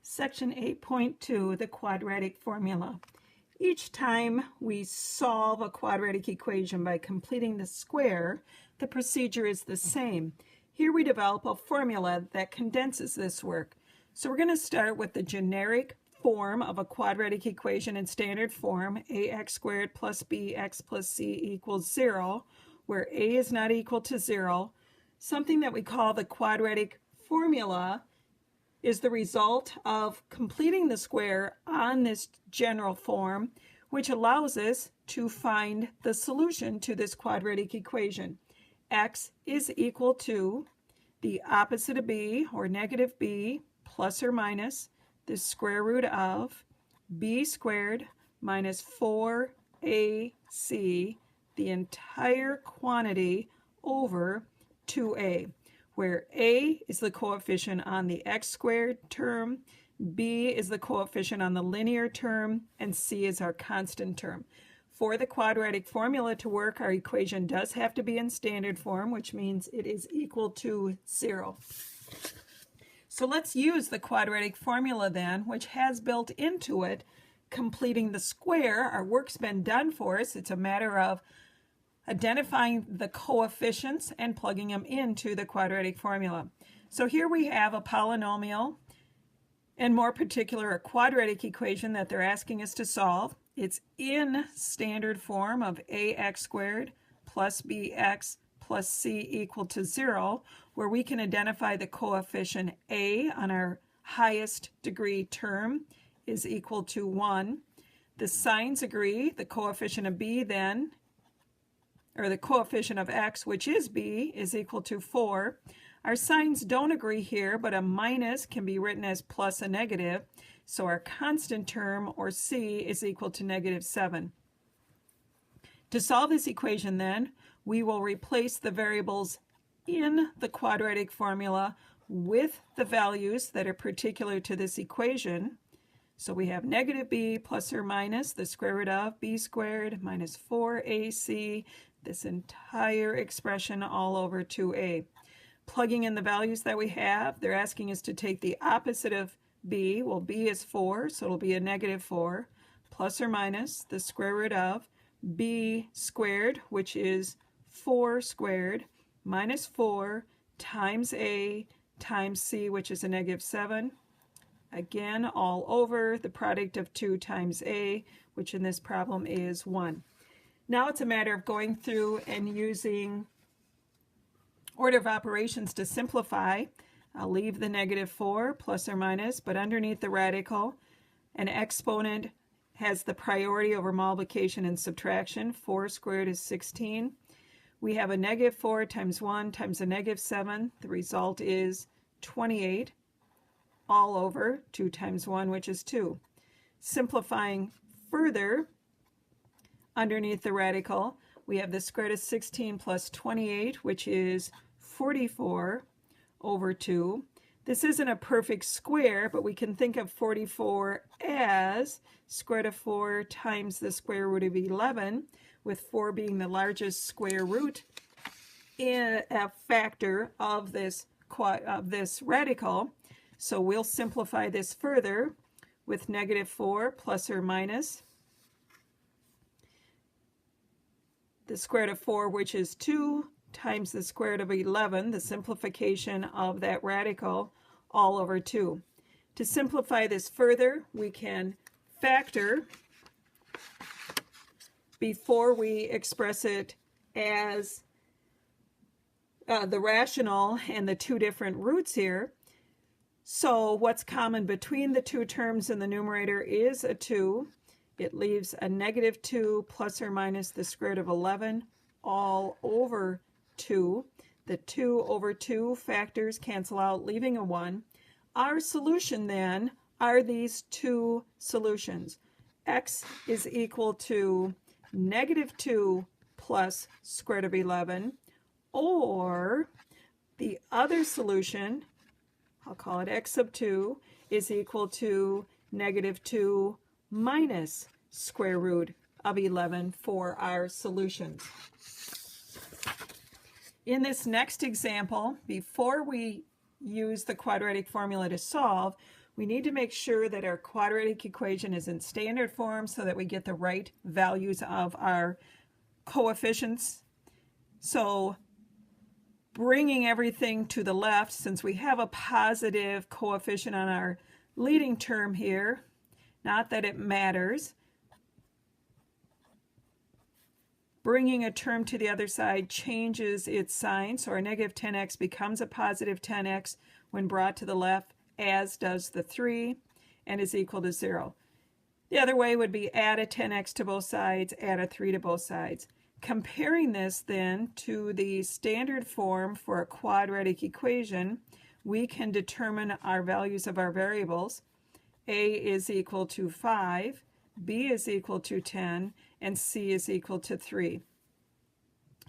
Section 8.2, the quadratic formula. Each time we solve a quadratic equation by completing the square, the procedure is the same. Here we develop a formula that condenses this work. So we're going to start with the generic form of a quadratic equation in standard form, ax squared plus bx plus c equals 0, where a is not equal to 0. Something that we call the quadratic formula is the result of completing the square on this general form, which allows us to find the solution to this quadratic equation. X is equal to the opposite of b, or negative b, plus or minus the square root of b squared minus 4ac, the entire quantity, over 2a, where a is the coefficient on the x squared term, b is the coefficient on the linear term, and c is our constant term. For the quadratic formula to work, our equation does have to be in standard form, which means it is equal to 0. So let's use the quadratic formula then, which has built into it completing the square. Our work's been done for us. It's a matter of identifying the coefficients and plugging them into the quadratic formula. So here we have a polynomial, and more particular a quadratic equation that they're asking us to solve. It's in standard form of ax squared plus bx plus c equal to 0, where we can identify the coefficient a on our highest degree term is equal to 1. The signs agree. The coefficient of b then, or the coefficient of x, which is b, is equal to 4. Our signs don't agree here, but a minus can be written as plus a negative, so our constant term, or c, is equal to negative 7. To solve this equation then, we will replace the variables in the quadratic formula with the values that are particular to this equation. So we have negative b plus or minus the square root of b squared minus 4ac, this entire expression all over 2a. Plugging in the values that we have, they're asking us to take the opposite of b. Well, b is 4, so it'll be a negative 4, plus or minus the square root of b squared, which is 4 squared, minus 4 times a times c, which is a negative 7. Again, all over the product of 2 times a, which in this problem is 1. Now it's a matter of going through and using order of operations to simplify. I'll leave the negative 4 plus or minus, but underneath the radical, an exponent has the priority over multiplication and subtraction. 4 squared is 16. We have a negative 4 times 1 times a negative 7. The result is 28 all over 2 times 1, which is 2. Simplifying further, underneath the radical, we have the square root of 16 plus 28, which is 44 over 2. This isn't a perfect square, but we can think of 44 as square root of 4 times the square root of 11, with 4 being the largest square root in a factor of this radical. So we'll simplify this further with negative 4 plus or minus the square root of 4, which is 2, times the square root of 11, the simplification of that radical, all over 2. To simplify this further, we can factor before we express it as the rational and the two different roots here. So what's common between the two terms in the numerator is a 2. It leaves a negative 2 plus or minus the square root of 11 all over 2. The 2 over 2 factors cancel out, leaving a 1. Our solution then are these two solutions. X is equal to negative 2 plus square root of 11, or the other solution, I'll call it x sub 2, is equal to negative 2 minus square root of 11 for our solutions. In this next example, before we use the quadratic formula to solve, we need to make sure that our quadratic equation is in standard form so that we get the right values of our coefficients. So bringing everything to the left, since we have a positive coefficient on our leading term here, not that it matters, bringing a term to the other side changes its sign, so our negative 10x becomes a positive 10x when brought to the left, as does the 3, and is equal to 0. The other way would be add a 10x to both sides, add a 3 to both sides. Comparing this then to the standard form for a quadratic equation, we can determine our values of our variables. A is equal to 5, B is equal to 10, and C is equal to 3.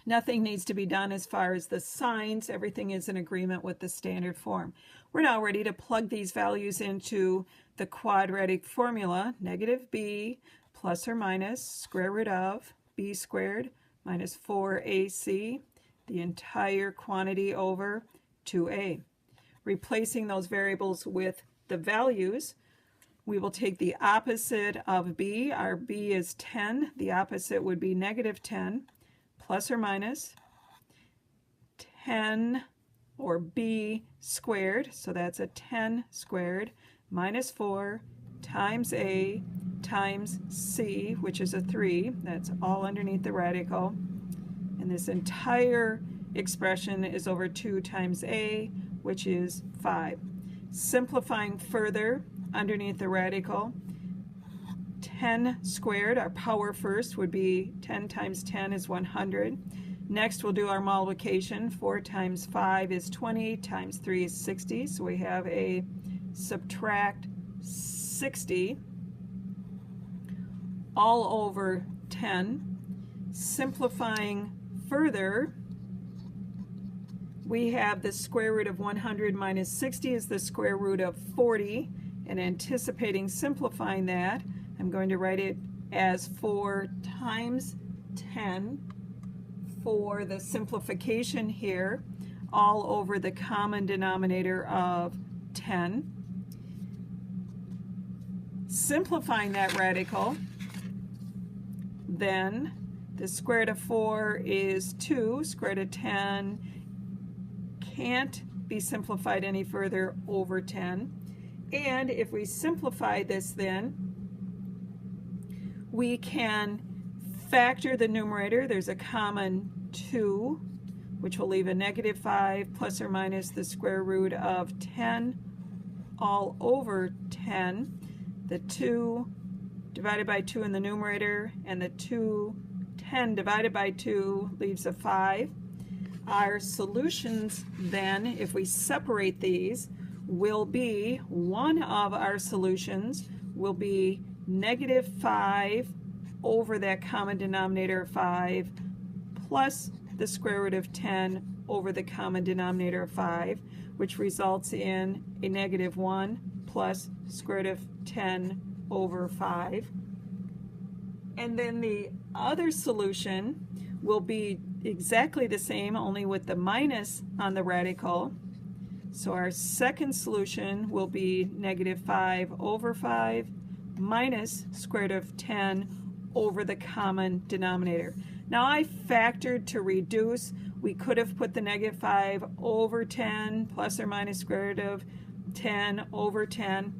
Nothing needs to be done as far as the signs. Everything is in agreement with the standard form. We're now ready to plug these values into the quadratic formula. Negative b plus or minus square root of b squared minus 4ac, the entire quantity over 2a. Replacing those variables with the values, we will take the opposite of b. Our b is 10. The opposite would be negative 10 plus or minus 10, or b squared, so that's a 10 squared, minus 4 times a times c, which is a 3. That's all underneath the radical. And this entire expression is over 2 times a, which is 5. Simplifying further, underneath the radical, 10 squared, our power first, would be 10 times 10 is 100. Next we'll do our multiplication. 4 times 5 is 20, times 3 is 60, so we have a subtract 60 all over 10. Simplifying further, we have the square root of 100 minus 60 is the square root of 40, and anticipating simplifying that, I'm going to write it as 4 times 10 for the simplification here, all over the common denominator of 10. Simplifying that radical, then the square root of 4 is 2, square root of 10 can't be simplified any further over 10. And if we simplify this, then we can factor the numerator. There's a common 2, which will leave a negative 5 plus or minus the square root of 10 all over 10. The 2 divided by 2 in the numerator, and the 10 divided by 2 leaves a 5. Our solutions then, if we separate these, will be, one of our solutions will be negative 5 over that common denominator of 5 plus the square root of 10 over the common denominator of 5, which results in a negative 1 plus square root of 10 over 5. And then the other solution will be exactly the same, only with the minus on the radical. So our second solution will be negative 5 over 5 minus square root of 10 over the common denominator. Now I factored to reduce. We could have put the negative 5 over 10 plus or minus square root of 10 over 10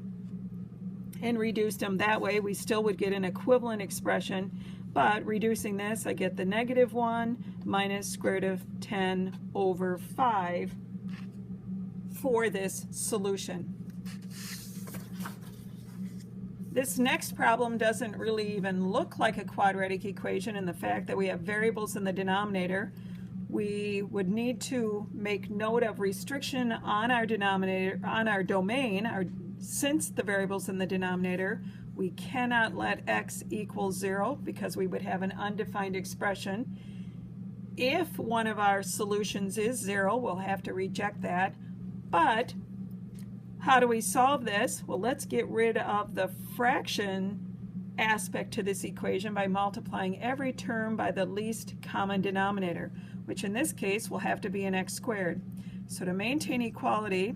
and reduced them that way. We still would get an equivalent expression, but reducing this, I get the negative 1 minus square root of 10 over 5 for this solution. This next problem doesn't really even look like a quadratic equation in the fact that we have variables in the denominator. We would need to make note of restriction on our denominator, on our domain. Since the variable's in the denominator, we cannot let x equal 0 because we would have an undefined expression. If one of our solutions is 0, we'll have to reject that. But how do we solve this? Well, let's get rid of the fraction aspect to this equation by multiplying every term by the least common denominator, which in this case will have to be an x squared. So to maintain equality,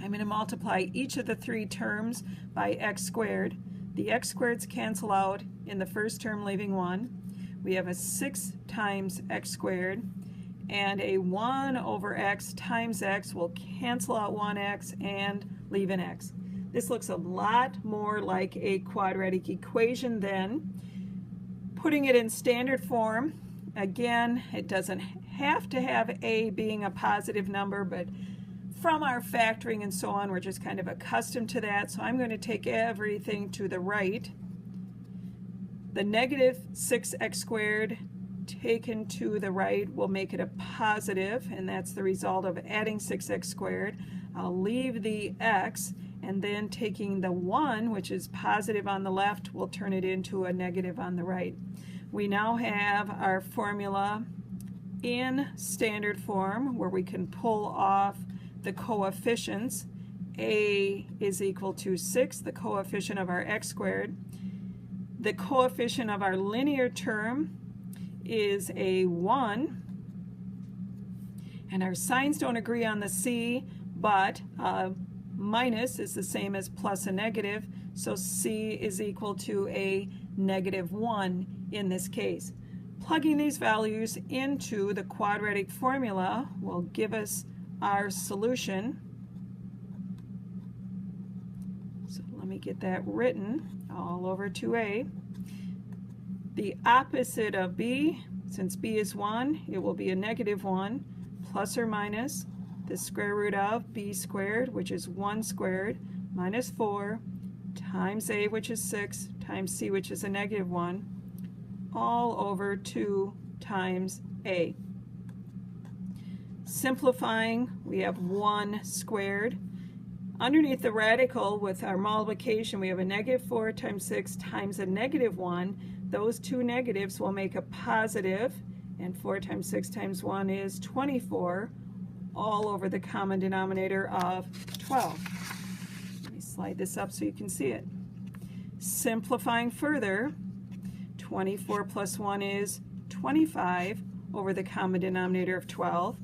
I'm going to multiply each of the three terms by x squared. The x squareds cancel out in the first term, leaving 1. We have a 6 times x squared, and a 1 over x times x will cancel out 1x and leave an x. This looks a lot more like a quadratic equation than putting it in standard form. Again, it doesn't have to have a being a positive number, but from our factoring and so on, we're just kind of accustomed to that. So I'm going to take everything to the right. The negative 6x squared taken to the right will make it a positive, and that's the result of adding 6x squared. I'll leave the x, and then taking the 1, which is positive on the left, will turn it into a negative on the right. We now have our formula in standard form where we can pull off the coefficients. A is equal to 6, the coefficient of our x squared. The coefficient of our linear term is a 1, and our signs don't agree on the c, but minus is the same as plus a negative, so c is equal to a -1 in this case. Plugging these values into the quadratic formula will give us our solution. So let me get that written all over 2a. The opposite of b, since b is 1, it will be a -1 plus or minus the square root of b squared, which is 1 squared, minus 4 times a, which is 6, times c, which is a -1, all over 2 times a. Simplifying, we have 1 squared. Underneath the radical with our multiplication, we have a -4 times 6 times a -1. Those two negatives will make a positive, and 4 times 6 times 1 is 24, all over the common denominator of 12. Let me slide this up so you can see it. Simplifying further, 24 plus 1 is 25 over the common denominator of 12.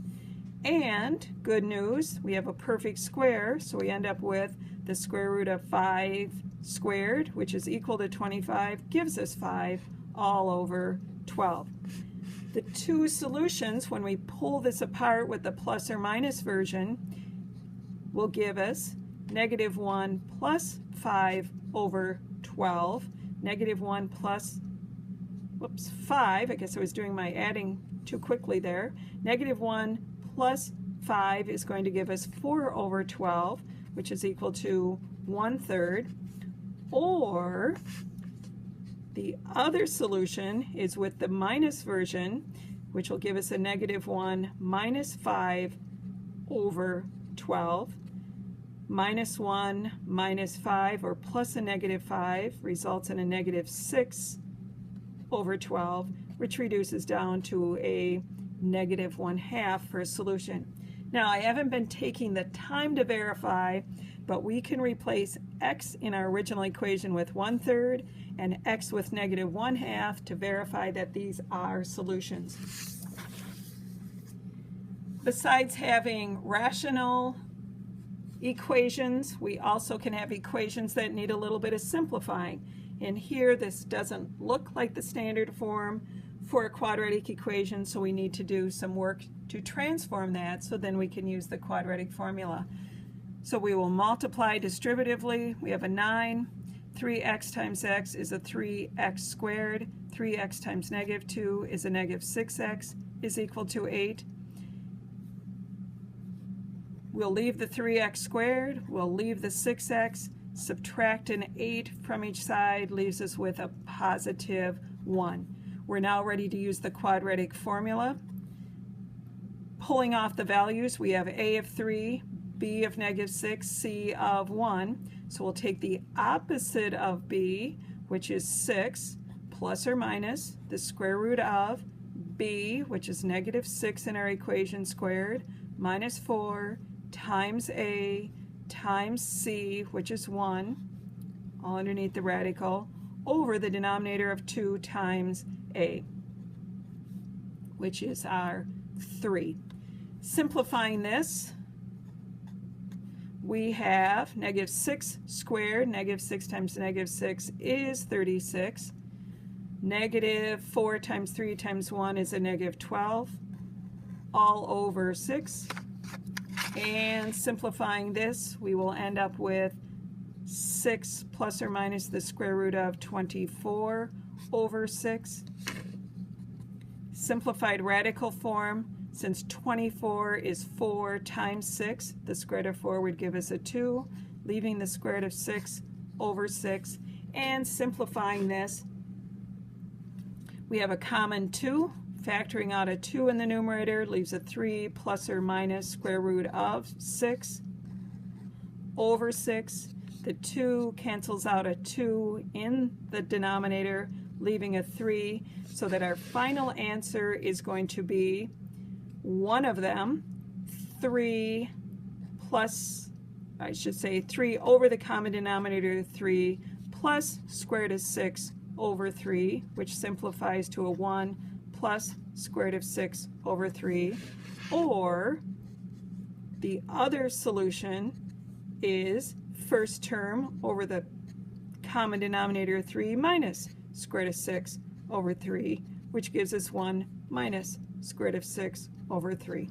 And good news, we have a perfect square, so we end up with the square root of 5 squared, which is equal to 25, gives us 5 all over 12. The two solutions, when we pull this apart with the plus or minus version, will give us -1 plus 5 over 12, -1 plus, 5, I guess I was doing my adding too quickly there, -1 plus 5 is going to give us 4 over 12, which is equal to 1/3, or the other solution is with the minus version, which will give us a -1 minus 5 over 12. -1 minus 5, or plus a -5, results in a -6 over 12, which reduces down to a -1/2 for a solution. Now, I haven't been taking the time to verify, but we can replace x in our original equation with 1/3 and x with -1/2 to verify that these are solutions. Besides having rational equations, we also can have equations that need a little bit of simplifying. And here, this doesn't look like the standard form for a quadratic equation, so we need to do some work to transform that so then we can use the quadratic formula. So we will multiply distributively. We have a 9. 3x times x is a 3x squared. 3x times -2 is a -6x is equal to 8. We'll leave the 3x squared. We'll leave the 6x. Subtract an 8 from each side leaves us with a +1. We're now ready to use the quadratic formula. Pulling off the values, we have a of 3, b of -6, c of 1. So we'll take the opposite of b, which is 6, plus or minus the square root of b, which is -6 in our equation squared, minus 4 times a times c, which is 1, all underneath the radical, over the denominator of 2 times a, which is our 3. Simplifying this, we have negative 6 squared. Negative 6 times negative 6 is 36. Negative 4 times 3 times 1 is a negative 12, all over 6. And simplifying this, we will end up with 6 plus or minus the square root of 24 over 6. Simplified radical form, since 24 is 4 times 6, the square root of 4 would give us a 2, leaving the square root of 6 over 6. And simplifying this, we have a common 2. Factoring out a 2 in the numerator leaves a 3 plus or minus square root of 6 over 6. The 2 cancels out a 2 in the denominator, leaving a 3, so that our final answer is going to be one of them, 3 plus, I should say 3 over the common denominator, 3 plus square root of 6 over 3, which simplifies to a 1 plus square root of 6 over 3. Or the other solution is first term over the common denominator 3 minus square root of 6 over 3, which gives us 1 minus square root of 6 over 3.